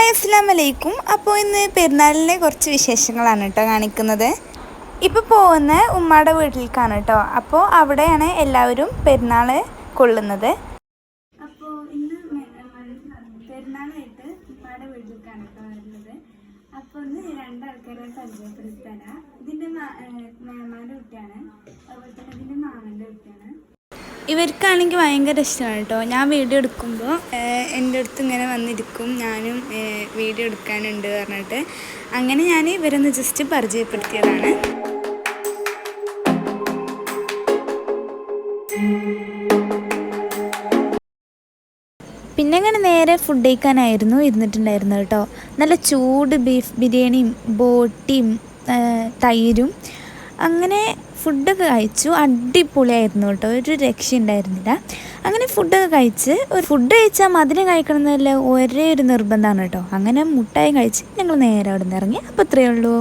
Hi അസ്സലാമു അലൈക്കും. അപ്പോൾ ഇന്ന് പെരുന്നാളിലെ കുറച്ച് വിശേഷങ്ങളാണ് കേട്ടോ കാണിക്കുന്നത്. ഇപ്പോൾ പോകുന്ന ഉമ്മയുടെ വീട്ടിലേക്കാണ് കേട്ടോ. അപ്പോൾ അവിടെയാണ് എല്ലാവരും പെരുന്നാൾ കൊള്ളുന്നത്. അപ്പോൾ ഇന്ന് പെരുന്നാളായിട്ട് ഉമ്മയുടെ വീട്ടിലേക്കാണ് കേട്ടോ വരുന്നത്. അപ്പോൾ ഇന്ന് രണ്ടാൾക്കാരെ പരിചയപ്പെടുത്താനാണ്. ഇതിൻ്റെ മേമാൻ്റെ കുട്ടിയാണ്, അതുപോലെ തന്നെ ഇതിൻ്റെ മാമൻ്റെ കുട്ടിയാണ്. ഇവർക്കാണെങ്കിൽ ഭയങ്കര ഇഷ്ടമാണ് കേട്ടോ. ഞാൻ വീഡിയോ എടുക്കുമ്പോൾ എൻ്റെ അടുത്ത് ഇങ്ങനെ വന്നിരിക്കും, ഞാനും വീഡിയോ എടുക്കാനുണ്ട് പറഞ്ഞിട്ട്. അങ്ങനെ ഞാൻ ഇവരൊന്ന് ജസ്റ്റ് പരിചയപ്പെടുത്തിയതാണ്. പിന്നെ അങ്ങനെ നേരെ ഫുഡ് കഴിക്കാനായിരുന്നു ഇരുന്നിട്ടുണ്ടായിരുന്നു കേട്ടോ. നല്ല ചൂട് ബീഫ് ബിരിയാണിയും ബോട്ടിയും തൈരും അങ്ങനെ ഫുഡൊക്കെ കഴിച്ചു. അടിപൊളിയായിരുന്നു കേട്ടോ, ഒരു രക്ഷയുണ്ടായിരുന്നില്ല. അങ്ങനെ ഫുഡൊക്കെ കഴിച്ച് ഫുഡ് കഴിച്ചാൽ മധുരം കഴിക്കണം എന്നല്ല ഒരേ ഒരു നിർബന്ധമാണ് കേട്ടോ. അങ്ങനെ മുട്ടായി കഴിച്ച് ഞങ്ങൾ നേരെ അവിടെ നിന്ന് ഇറങ്ങി. അപ്പോൾ ഇത്രയേ ഉള്ളൂ.